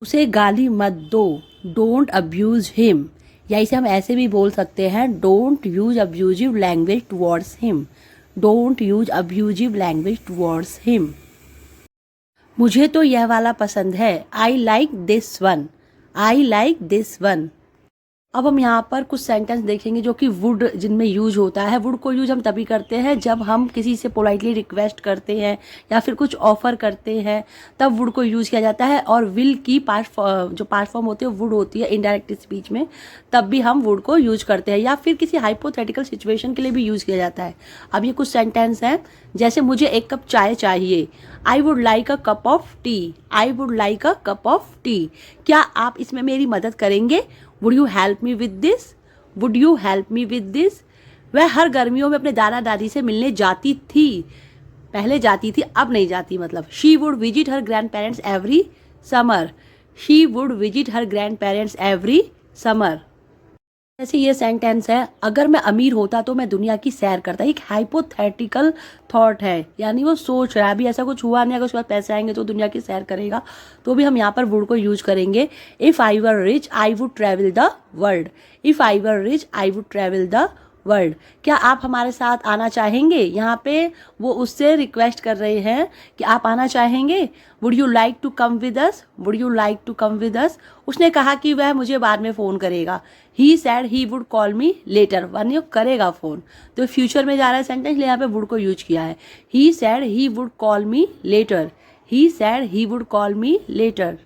उसे गाली मत दो, डोंट अब्यूज हिम। या इसे हम ऐसे भी बोल सकते हैं, don't use abusive language towards him, don't use abusive language towards him. मुझे तो यह वाला पसंद है, I like this one, I like this one. अब हम यहाँ पर कुछ सेंटेंस देखेंगे जो कि वुड जिनमें यूज होता है। वुड को यूज हम तभी करते हैं जब हम किसी से पोलाइटली रिक्वेस्ट करते हैं या फिर कुछ ऑफर करते हैं, तब वुड को यूज किया जाता है। और विल की जो पास्ट फॉर्म होती है वुड होती है इनडायरेक्ट स्पीच में, तब भी हम वुड को यूज करते हैं। या फिर किसी हाइपोथेटिकल सिचुएशन के लिए भी यूज किया जाता है। अब ये कुछ सेंटेंस हैं, जैसे मुझे एक कप चाय चाहिए, I would like a cup of T, I would like a cup of T. क्या आप इसमें मेरी मदद करेंगे? Would you help me with this, would you help me with this. वह हर गर्मियों में अपने दादा दादी से मिलने जाती थी, पहले जाती थी अब नहीं जाती। मतलब she would visit her grand parents every summer, she would visit her grand parents every summer. जैसे ये सेंटेंस है, अगर मैं अमीर होता तो मैं दुनिया की सैर करता। एक हाइपोथेटिकल थॉट है, यानी वो सोच रहा है, अभी ऐसा कुछ हुआ नहीं, अगर उसके बाद पैसे आएंगे तो दुनिया की सैर करेगा, तो भी हम यहाँ पर वुड को यूज करेंगे। If I were rich I would travel the world, if I were rich I would travel the world. क्या आप हमारे साथ आना चाहेंगे? यहाँ पे वो उससे रिक्वेस्ट कर रहे हैं कि आप आना चाहेंगे। Would you like to come with us, would you like to come with us. उसने कहा कि वह मुझे बाद में फ़ोन करेगा। He said he would call me later, वन करेगा फ़ोन, तो फ्यूचर में जा रहा है सेंटेंस, इसलिए यहाँ पे वुड को यूज किया है। He said he would call me later, he said he would call me later.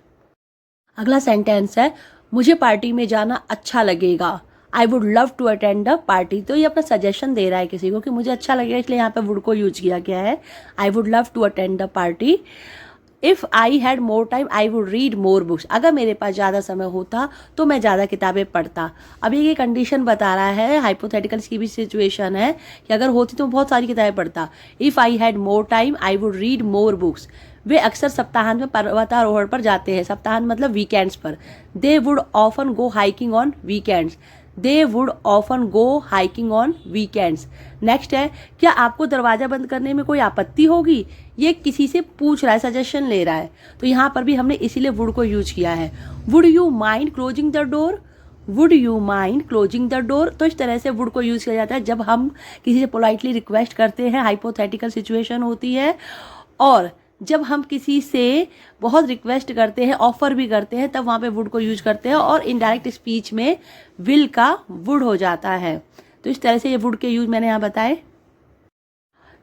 अगला सेंटेंस है, मुझे पार्टी में जाना अच्छा लगेगा, I would love to attend the party. तो ये अपना सजेशन दे रहा है किसी को कि मुझे अच्छा लगेगा, इसलिए यहाँ पे वुड को यूज किया गया है। I would love to attend the party. If I had more time I would read more books. अगर मेरे पास ज़्यादा समय होता तो मैं ज़्यादा किताबें पढ़ता। अब ये कंडीशन बता रहा है, हाइपोथेटिकल की भी सिचुएशन है कि अगर होती तो बहुत सारी किताबें पढ़ता। If I had more time I would read more books. वे अक्सर सप्ताहांत में पर्वतारोहण पर जाते हैं, सप्ताहांत मतलब वीकेंड्स पर। They would often go hiking on weekends, they would often go hiking on weekends. Next है, क्या आपको दरवाजा बंद करने में कोई आपत्ति होगी? ये किसी से पूछ रहा है, सजेशन ले रहा है, तो यहाँ पर भी हमने इसीलिए वुड को यूज किया है। Would you mind closing the door, would you mind closing the door. तो इस तरह से वुड को यूज किया जाता है जब हम किसी से पोलाइटली रिक्वेस्ट करते हैं, हाइपोथेटिकल सिचुएशन होती है, और जब हम किसी से बहुत रिक्वेस्ट करते हैं, ऑफर भी करते हैं, तब वहाँ पे वुड को यूज करते हैं। और इनडायरेक्ट स्पीच में विल का वुड हो जाता है। तो इस तरह से ये वुड के यूज मैंने यहाँ बताए।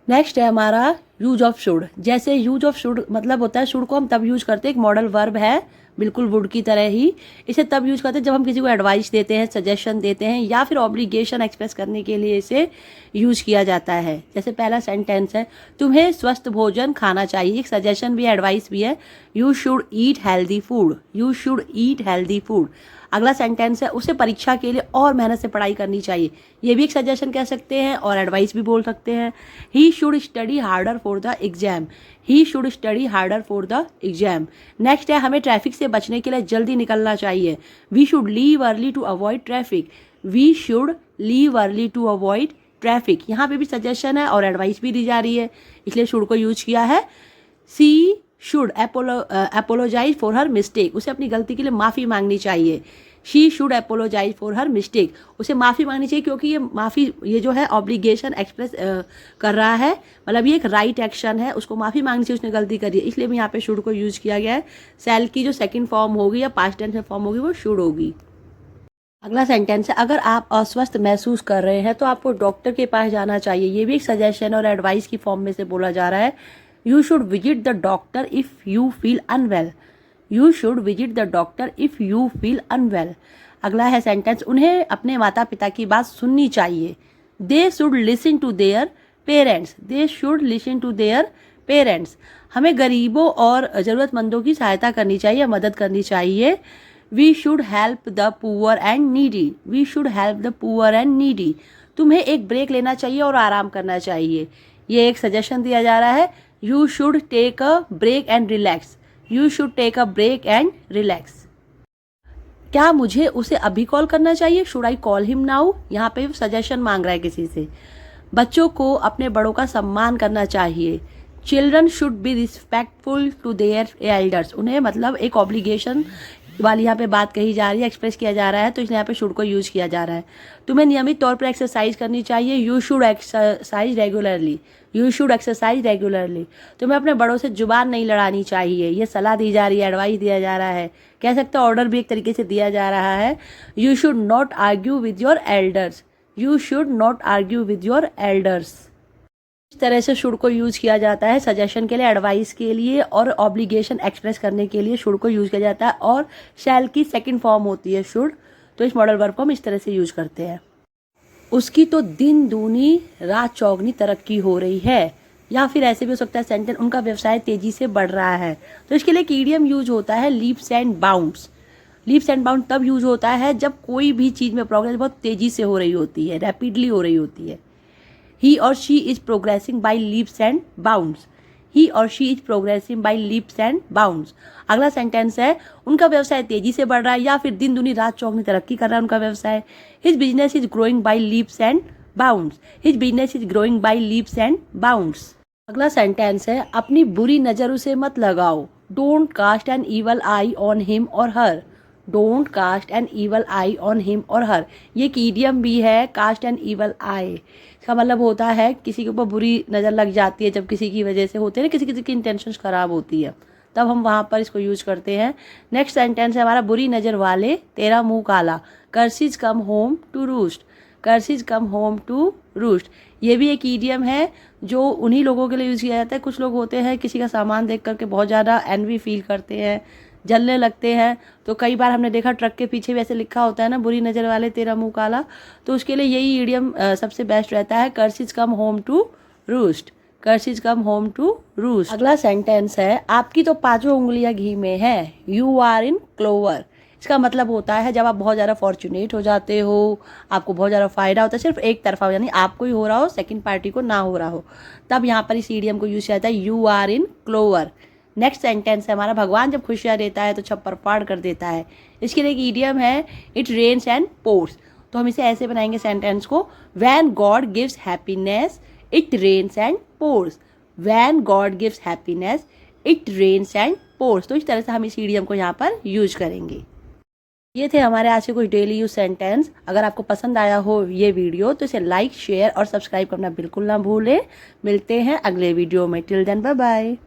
नेक्स्ट है हमारा यूज ऑफ शुड। जैसे यूज ऑफ शुड मतलब होता है, शुड को हम तब यूज करते हैं, एक मॉडल वर्ब है बिल्कुल वुड की तरह ही। इसे तब यूज करते हैं जब हम किसी को एडवाइस देते हैं, सजेशन देते हैं, या फिर ऑब्लिगेशन एक्सप्रेस करने के लिए इसे यूज किया जाता है। जैसे पहला सेंटेंस है, तुम्हें स्वस्थ भोजन खाना चाहिए। एक सजेशन भी है, एडवाइस भी है। You should eat healthy food, you should eat healthy food. अगला सेंटेंस है, उसे परीक्षा के लिए और मेहनत से पढ़ाई करनी चाहिए। ये भी एक सजेशन कह सकते हैं और एडवाइस भी बोल सकते हैं। He should study harder for the exam, he should study harder for the exam. Next है, हमें ट्रैफिक से बचने के लिए जल्दी निकलना चाहिए। We should leave early to avoid traffic, we should leave early to avoid traffic. यहाँ पे भी सजेशन है और एडवाइस भी दी जा रही है, इसलिए शुड को यूज किया है। She should apologise for her mistake, उसे अपनी गलती के लिए माफ़ी मांगनी चाहिए। She should apologise for her mistake, उसे माफ़ी मांगनी चाहिए क्योंकि ये माफ़ी, ये जो है ऑब्लिगेशन एक्सप्रेस कर रहा है, मतलब ये एक राइट एक्शन है, उसको माफ़ी मांगनी चाहिए, उसने गलती करी है, इसलिए भी यहाँ पे शुड को यूज किया गया है। सेल की जो सेकंड फॉर्म होगी या पास्ट टेंस में फॉर्म होगी वो शुड होगी। अगला सेंटेंस है, अगर आप अस्वस्थ महसूस कर रहे हैं तो आपको डॉक्टर के पास जाना चाहिए। ये भी एक सजेशन और एडवाइस की फॉर्म में से बोला जा रहा है। You should visit the doctor if you feel unwell, you should visit the doctor if you feel unwell. अगला है सेंटेंस, उन्हें अपने माता पिता की बात सुननी चाहिए। They should listen to their parents, they should listen to their parents. हमें गरीबों और ज़रूरतमंदों की सहायता करनी चाहिए, मदद करनी चाहिए। We should help the poor and needy, we should help the poor and needy. तुम्हें एक ब्रेक लेना चाहिए और आराम करना चाहिए। ये एक सजेशन दिया जा रहा है। You should take a break and relax, you should take a break and relax. क्या मुझे उसे अभी कॉल करना चाहिए? Should I call him now? यहाँ पे सजेशन मांग रहा है किसी से। बच्चों को अपने बड़ों का सम्मान करना चाहिए। Children should be respectful to their elders, उन्हें मतलब एक ऑब्लिगेशन वाली यहाँ पे बात कही जा रही है, एक्सप्रेस किया जा रहा है, तो इसलिए यहाँ पे शुड को यूज किया जा रहा है। तुम्हें नियमित तौर पर एक्सरसाइज करनी चाहिए, you should exercise regularly, you should exercise regularly. तुम्हें अपने बड़ों से जुबान नहीं लड़ानी चाहिए, ये सलाह दी जा रही है, एडवाइस दिया जा रहा है, कह सकते हो ऑर्डर भी एक तरीके से दिया जा रहा है। You should not argue with your elders, you should not argue with your elders. इस तरह से शुड को यूज किया जाता है सजेशन के लिए, एडवाइस के लिए और ऑब्लिगेशन एक्सप्रेस करने के लिए शुड को यूज किया जाता है। और शैल की सेकंड फॉर्म होती है शुड, तो इस मॉडल वर्ब को हम इस तरह से यूज करते हैं। उसकी तो दिन दूनी रात चौगनी तरक्की हो रही है, या फिर ऐसे भी हो सकता है सेंटेंस उनका व्यवसाय तेजी से बढ़ रहा है। तो इसके लिए एक ईडियम यूज होता है leaps and bounds. Leaps and bound तब यूज होता है जब कोई भी चीज में प्रोग्रेस बहुत तेजी से हो रही होती है, रैपिडली हो रही होती है। He or she is progressing by leaps and bounds. He or she is progressing by leaps and bounds. अगला सेंटेंस है उनका व्यवसाय तेजी से बढ़ रहा है या फिर दिन दुनी रात चौगनी तरक्की कर रहा है उनका व्यवसाय। His business is growing by leaps and bounds. His business is growing by leaps and bounds. अगला सेंटेंस है अपनी बुरी नजर उसे मत लगाओ। Don't cast an evil eye on him or her. Don't cast an evil eye on him or her. ये एक idiom भी है, cast an evil eye। इसका मतलब होता है किसी के ऊपर बुरी नज़र लग जाती है, जब किसी की वजह से होते हैं ना, किसी किसी की इंटेंशंस खराब होती है, तब हम वहाँ पर इसको यूज करते हैं। नेक्स्ट सेंटेंस है हमारा बुरी नज़र वाले तेरा मुंह काला। Curses come home to roost, curses come home to roost. ये भी एक ईडियम है जो उन्हीं लोगों के लिए यूज़ किया जाता है। कुछ लोग होते हैं किसी का सामान देख करके बहुत ज़्यादा एनवी फील करते हैं, जलने लगते हैं, तो कई बार हमने देखा ट्रक के पीछे भी ऐसे लिखा होता है ना, बुरी नज़र वाले तेरा मुंह काला। तो उसके लिए यही ईडियम सबसे बेस्ट रहता है, curses come home to roost, curses come home to roost. अगला सेंटेंस है आपकी तो पांचों उंगलियां घी में है, यू आर इन क्लोवर। इसका मतलब होता है जब आप बहुत ज़्यादा फॉर्चुनेट हो जाते हो, आपको बहुत ज़्यादा फायदा होता है, सिर्फ एक तरफा हो, यानी आपको ही हो रहा हो, सेकंड पार्टी को ना हो रहा हो, तब यहाँ पर इस ईडियम को यूज किया जाता है, you are in clover. Next sentence है हमारा भगवान जब खुशियाँ देता है तो छप्पर फाड़ कर देता है। इसके लिए एक ईडियम है इट रेन्स एंड पोर्स। तो हम इसे ऐसे बनाएंगे सेंटेंस को, when God gives happiness it rains and pours, when God gives happiness it rains and pours. तो इस तरह से हम इस ईडियम को यहाँ पर यूज करेंगे। ये थे हमारे आज के कुछ डेली यूज सेंटेंस। अगर आपको पसंद आया हो ये वीडियो तो इसे लाइक, शेयर और सब्सक्राइब करना बिल्कुल ना भूलें। मिलते हैं अगले वीडियो में, टिल देन बाय बाय।